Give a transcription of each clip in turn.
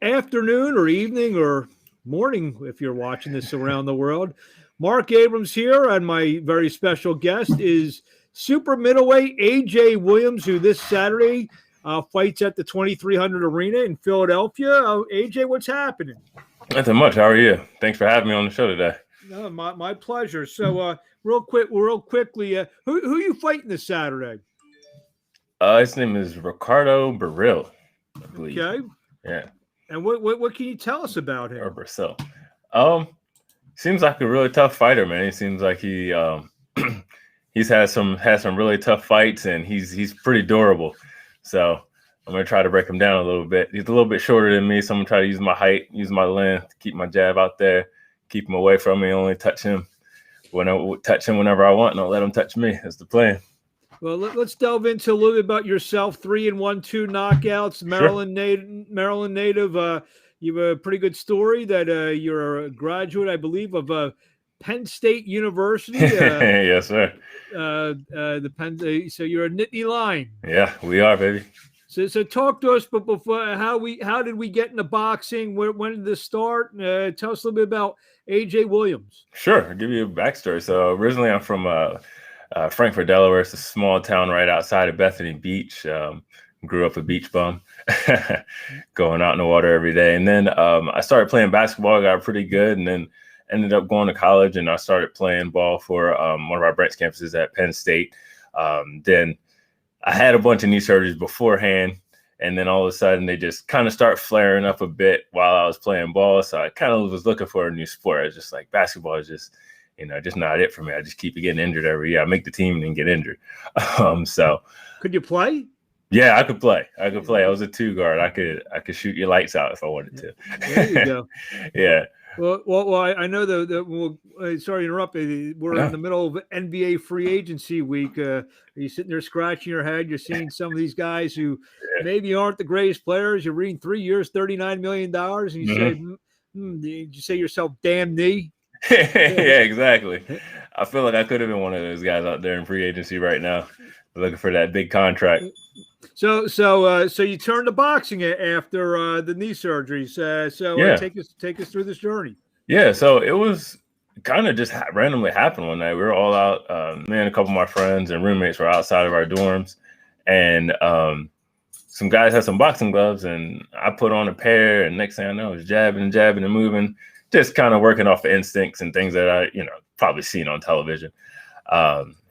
Afternoon or evening or morning if you're watching this around the world. Mark Abrams here, and my very special guest is super middleweight AJ Williams, who this Saturday fights at the 2300 Arena in Philadelphia. AJ, what's happening? Nothing much. How are you? Thanks for having me on the show today. No, my pleasure. So, real quickly, who you fighting this Saturday? His name is Ricardo Baril, I believe. Okay. Yeah. And what can you tell us about him? Or Brazil. Seems like a really tough fighter, man. He seems like he's had some really tough fights, and he's pretty durable. So I'm gonna try to break him down a little bit. He's a little bit shorter than me, so I'm gonna try to use my height, use my length, keep my jab out there, keep him away from me, only touch him whenever I want, and don't let him touch me. That's the plan. Well, let's delve into a little bit about yourself. 3-1-2 knockouts, Maryland native. You have a pretty good story that you're a graduate, I believe, of Penn State University. Yes, sir. So you're a Nittany Lion. Yeah, we are, baby. So talk to us, but before how did we get into boxing? When did this start? Tell us a little bit about AJ Williams. Sure, I'll give you a backstory. So originally, I'm from Frankfort, Delaware. It's a small town right outside of Bethany Beach. Grew up a beach bum, going out in the water every day. And then I started playing basketball, got pretty good, and then ended up going to college, and I started playing ball for one of our branch campuses at Penn State. Then I had a bunch of knee surgeries beforehand, and then all of a sudden they just kind of start flaring up a bit while I was playing ball. So I kind of was looking for a new sport. I was just like, basketball is just not it for me. I just keep getting injured every year. I make the team and then get injured. So could you play? Yeah, I could play. I was a 2 guard. I could shoot your lights out if I wanted to. There you go. Yeah. Well, I know that. Sorry to interrupt. We're in the middle of NBA free agency week. Are you sitting there scratching your head? You're seeing some of these guys who maybe aren't the greatest players. You're reading 3 years, $39 million, and you say, did you say yourself, damn knee? Yeah, exactly. I feel like I could have been one of those guys out there in free agency right now, looking for that big contract. So you turned to boxing after the knee surgeries. Take us through this journey. Yeah, so it was kind of just randomly happened one night. We were all out. Me and a couple of my friends and roommates were outside of our dorms, and some guys had some boxing gloves, and I put on a pair. And next thing I know, I was jabbing and moving, just kind of working off of instincts and things that I probably seen on television.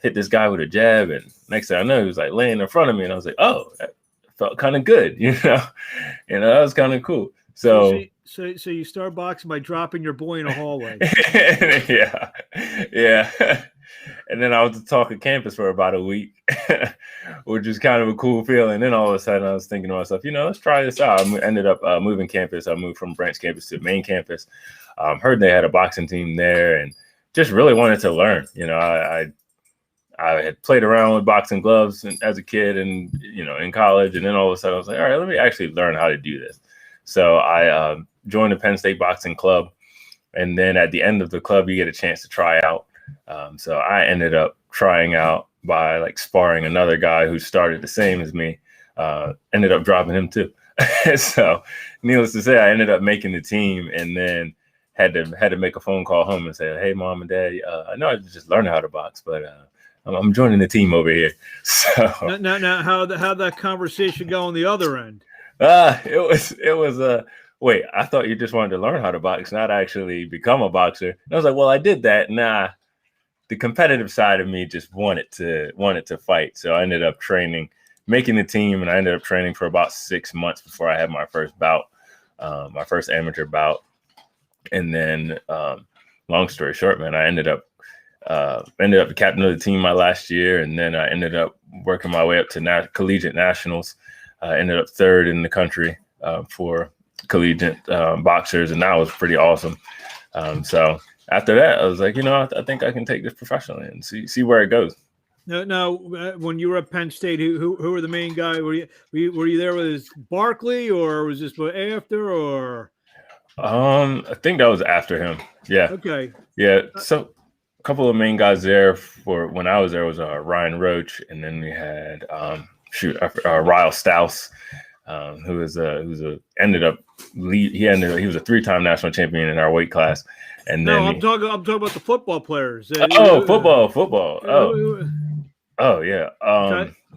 Hit this guy with a jab, and next thing I know, he was like laying in front of me, and I was like, "Oh, that felt kind of good," that was kind of cool. So you start boxing by dropping your boy in a hallway. yeah. And then I was to talk at campus for about a week, which is kind of a cool feeling. Then all of a sudden, I was thinking to myself, let's try this out. I ended up moving campus. I moved from branch campus to main campus. Heard they had a boxing team there, and just really wanted to learn. I had played around with boxing gloves as a kid and, in college. And then all of a sudden I was like, all right, let me actually learn how to do this. So I joined the Penn State Boxing Club. And then at the end of the club, you get a chance to try out. So I ended up trying out by sparring another guy who started the same as me, ended up dropping him too. So needless to say, I ended up making the team, and then had to make a phone call home and say, hey, Mom and Dad, I know I just learned how to box, but I'm joining the team over here. So now how'd that conversation go on the other end? It was wait, I thought you just wanted to learn how to box, not actually become a boxer. And I was like, well, I did that. Nah, the competitive side of me just wanted to fight. So I ended up making the team, and I ended up training for about 6 months before I had my first bout, my first amateur bout. And then long story short, man, I ended up the captain of the team my last year, and then I ended up working my way up to collegiate nationals. Ended up third in the country for collegiate boxers, and that was pretty awesome. So after that, I was like, I think I can take this professionally and see where it goes. Now, when you were at Penn State, who were the main guy? Were you there with Barkley, or was this after, or? I think that was after him. Yeah. Okay. Yeah. So a couple of main guys there for when I was there was Ryan Roach, and then we had Ryle Stouse. who was a ended up he was a 3-time national champion in our weight class. And then I'm talking about the football players. Football. Oh yeah.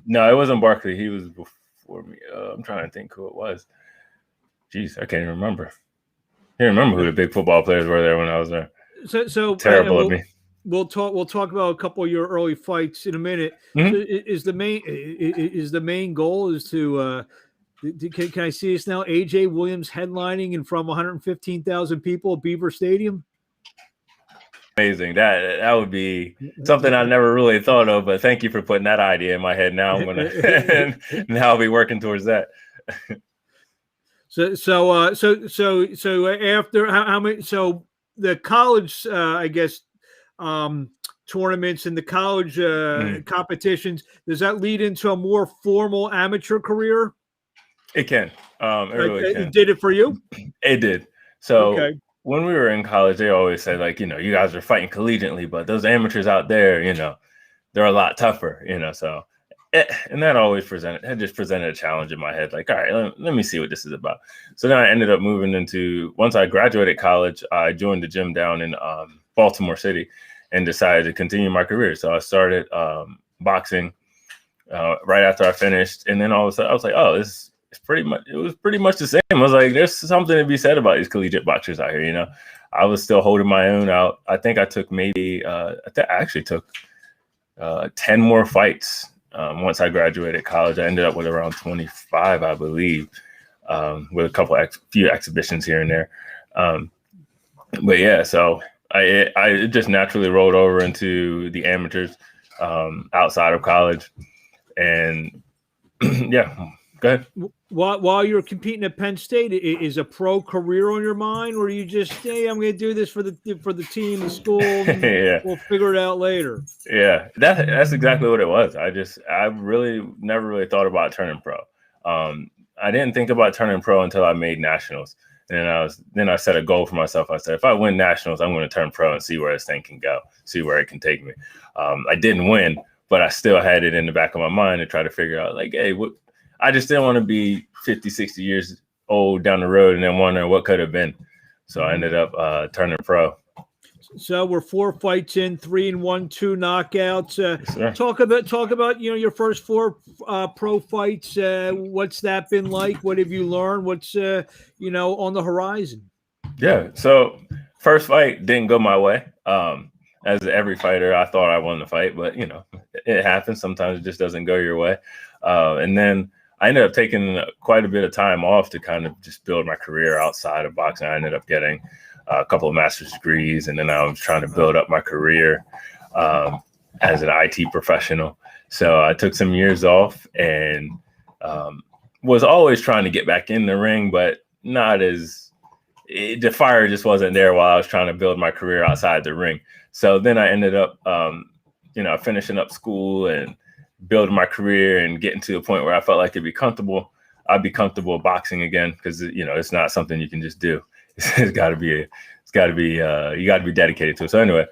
No, it wasn't Barkley. He was before me. I'm trying to think who it was. Jeez, I can't even remember. I can't remember who the big football players were there when I was there. So terrible of me. We'll talk about a couple of your early fights in a minute. Mm-hmm. So is the main goal is to can I see us now? AJ Williams headlining in from 115,000 people at Beaver Stadium. Amazing. That would be something I never really thought of, but thank you for putting that idea in my head. Now I'm gonna now I'll be working towards that. So after how many? So the college, I guess, tournaments and the college competitions. Does that lead into a more formal amateur career? It can. It really can. Did it for you? It did. So when we were in college, they always said, like, you know, you guys are fighting collegiately, but those amateurs out there, you know, they're a lot tougher, you know. So, and that always presented a challenge in my head. Like, all right, let me see what this is about. So then I ended up moving into, once I graduated college, I joined the gym down in Baltimore City and decided to continue my career. So I started boxing right after I finished. And then all of a sudden I was like, oh, it was pretty much the same. I was like, there's something to be said about these collegiate boxers out here, you know. I was still holding my own out. I think I took maybe I actually took 10 more fights once I graduated college. I ended up with around 25, I believe, with a few exhibitions here and there. But yeah, so I just naturally rolled over into the amateurs outside of college. And yeah, go ahead. While you're competing at Penn State, is a pro career on your mind, or are you just, hey, I'm going to do this for the team, the school, and we'll figure it out later? Yeah, that's exactly what it was. I really never really thought about turning pro. I didn't think about turning pro until I made nationals, and then I set a goal for myself. I said, if I win nationals, I'm going to turn pro and see where this thing can go, see where it can take me. I didn't win, but I still had it in the back of my mind to try to figure out, like, hey, I just didn't want to be 50, 60 years old down the road and then wondering what could have been. So I ended up turning pro. So we're 4 fights in, 3-1, 2 knockouts. Yes, talk about your first 4 pro fights. What's that been like? What have you learned? What's on the horizon? Yeah. So first fight didn't go my way. As every fighter, I thought I won the fight, but it happens. Sometimes it just doesn't go your way. And then I ended up taking quite a bit of time off to kind of just build my career outside of boxing. I ended up getting a couple of master's degrees, and then I was trying to build up my career as an IT professional. So I took some years off and was always trying to get back in the ring, but the fire just wasn't there while I was trying to build my career outside the ring. So then I ended up, finishing up school and building my career and getting to a point where I felt like I'd be comfortable boxing again, because it's not something you can just do. You got to be dedicated to it. So anyway,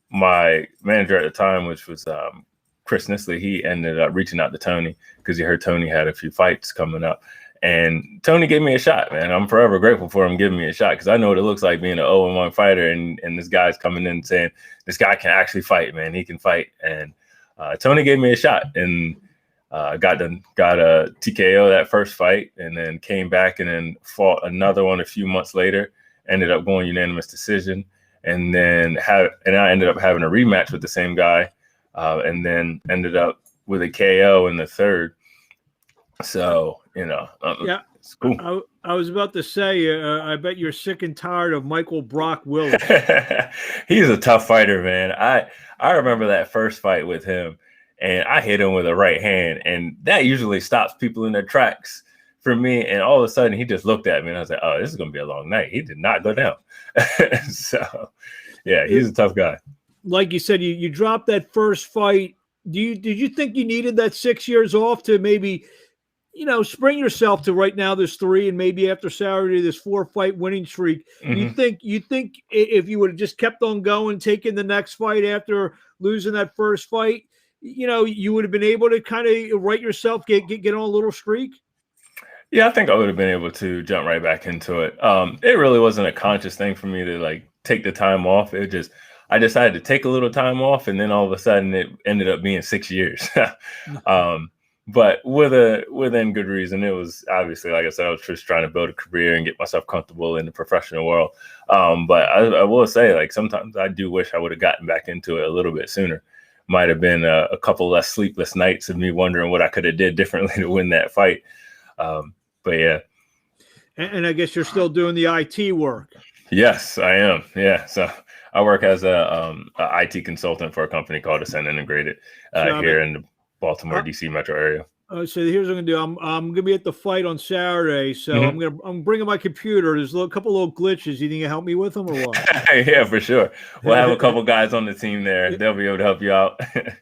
my manager at the time, which was Chris Nisley, he ended up reaching out to Tony because he heard Tony had a few fights coming up, and Tony gave me a shot, man. I'm forever grateful for him giving me a shot, because I know what it looks like being an 0-1 fighter, and this guy's coming in saying, this guy can actually fight, man. He can fight. And Tony gave me a shot, and got a TKO that first fight, and then came back and then fought another one a few months later. Ended up going unanimous decision, and then I ended up having a rematch with the same guy, and then ended up with a KO in the third. So it's cool. I was about to say, I bet you're sick and tired of Michael Brock Willis. He's a tough fighter, man. I remember that first fight with him, and I hit him with a right hand, and that usually stops people in their tracks for me. And all of a sudden, he just looked at me, and I was like, "Oh, this is gonna be a long night." He did not go down. So, yeah, he's a tough guy. Like you said, you dropped that first fight. Did you think you needed that 6 years off to maybe, spring yourself to right now there's 3, and maybe after Saturday this 4-fight winning streak? Mm-hmm. You think if you would have just kept on going, taking the next fight after losing that first fight, you would have been able to kind of right yourself, get on a little streak? Yeah, I think I would have been able to jump right back into it. It really wasn't a conscious thing for me to like take the time off. It just I decided to take a little time off, and then all of a sudden it ended up being 6 years. But within good reason. It was obviously, like I said, I was just trying to build a career and get myself comfortable in the professional world. But I will say, like, sometimes I do wish I would have gotten back into it a little bit sooner. Might have been a couple less sleepless nights of me wondering what I could have did differently to win that fight. But yeah. And I guess you're still doing the IT work. Yes, I am. Yeah. So I work as a IT consultant for a company called Ascend Integrated here in the Baltimore, DC metro area. So here's what I'm gonna do. I'm gonna be at the fight on Saturday. So I'm bringing my computer. There's a couple little glitches. You think you help me with them or what? Yeah, for sure. We'll have a couple guys on the team there. They'll be able to help you out. I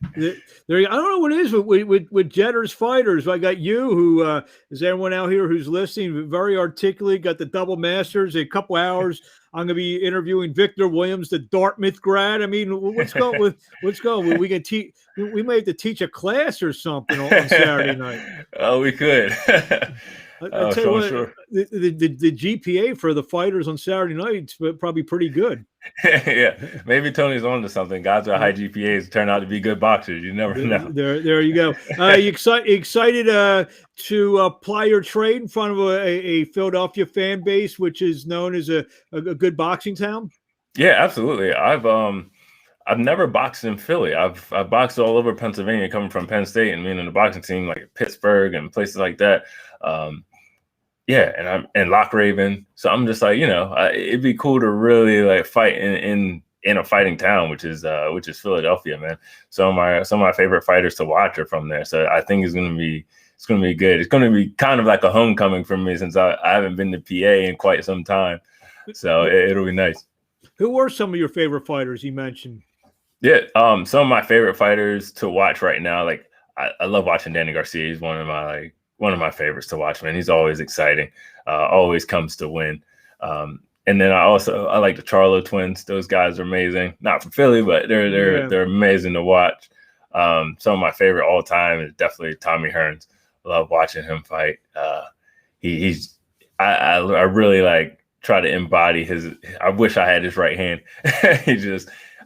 don't know what it is with Jetter's fighters. I got you, who is everyone out here who's listening, very articulate, got the double masters. In a couple hours, I'm going to be interviewing Victor Williams, the Dartmouth grad. I mean, what's going with what's going? We can teach. We may have to teach a class or something on Saturday night. Oh, we could. I'll tell you what, sure. The GPA for the fighters on Saturday night is probably pretty good. Yeah, maybe Tony's on to something. Guys with high GPAs turn out to be good boxers. You never know. There you go. You excited to apply your trade in front of a Philadelphia fan base, which is known as a good boxing town? Yeah, absolutely. I've never boxed in Philly. I've boxed all over Pennsylvania, coming from Penn State and being in the boxing team like Pittsburgh and places like that. Yeah, and I'm in Lock Raven, so I'm just like, it'd be cool to really like fight in a fighting town, which is Philadelphia, man. Some of my favorite fighters to watch are from there, so I think it's gonna be good. It's gonna be kind of like a homecoming for me since I haven't been to PA in quite some time, so it'll be nice. Who were some of your favorite fighters you mentioned? Yeah, some of my favorite fighters to watch right now, like I love watching Danny Garcia. He's one of my favorites to watch, man. He's always exciting, always comes to win. And then I like the Charlo twins. Those guys are amazing. Not from Philly, but they're amazing to watch. Some of my favorite all time is definitely Tommy Hearns. I love watching him fight. I really like try to embody his. I wish I had his right hand.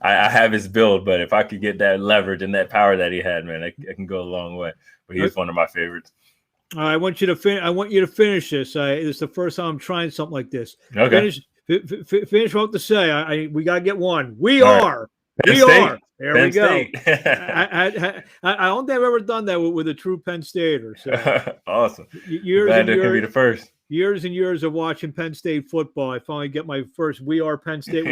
I have his build, but if I could get that leverage and that power that he had, man, I can go a long way. But he's one of my favorites. I want you to finish this. This is the first time I'm trying something like this. Okay. Finish what to say. We gotta get one. We are. There we go. I don't think I've ever done that with a true Penn Stater. So awesome. Glad it can be the first. Years and years of watching Penn State football, I finally get my first "We Are Penn State"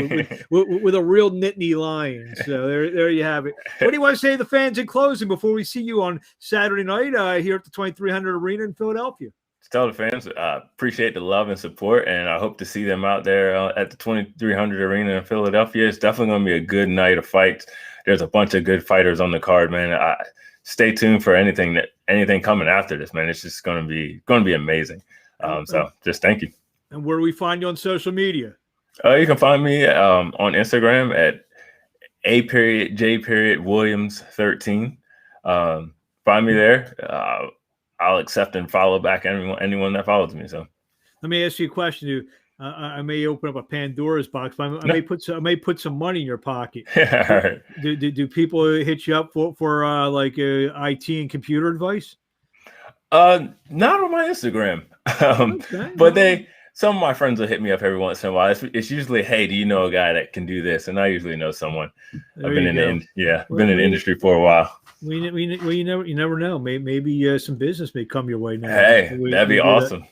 with a real Nittany Lion. So there you have it. What do you want to say to the fans in closing before we see you on Saturday night here at the 2300 Arena in Philadelphia? Just tell the fans I appreciate the love and support, and I hope to see them out there at the 2300 Arena in Philadelphia. It's definitely going to be a good night of fights. There's a bunch of good fighters on the card, man. Stay tuned for anything coming after this, man. It's just going to be amazing. So just thank you. And where do we find you on social media? You can find me on Instagram at A.J.Williams13. Find me there. I'll accept and follow back anyone that follows me. So let me ask you a question. I may open up a Pandora's box, but I may put some money in your pocket. Yeah, all right. Do people hit you up for like IT and computer advice? Not on my Instagram. Okay. But some of my friends will hit me up every once in a while. It's usually, hey, do you know a guy that can do this? And I usually know someone. I've been in the industry for a while. You never know. Maybe some business may come your way now. Hey, that'd be awesome.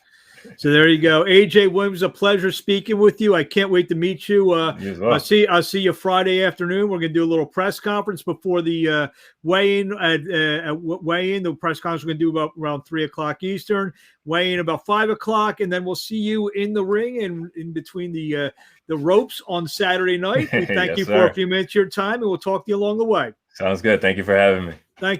So there you go. A.J. Williams, a pleasure speaking with you. I can't wait to meet you. I'll see you Friday afternoon. We're going to do a little press conference before the weigh-in. The press conference we're going to do about around 3:00 Eastern. Weigh-in about 5:00, and then we'll see you in the ring and in between the ropes on Saturday night. We thank you for a few minutes of your time, and we'll talk to you along the way. Sounds good. Thank you for having me. Thank you.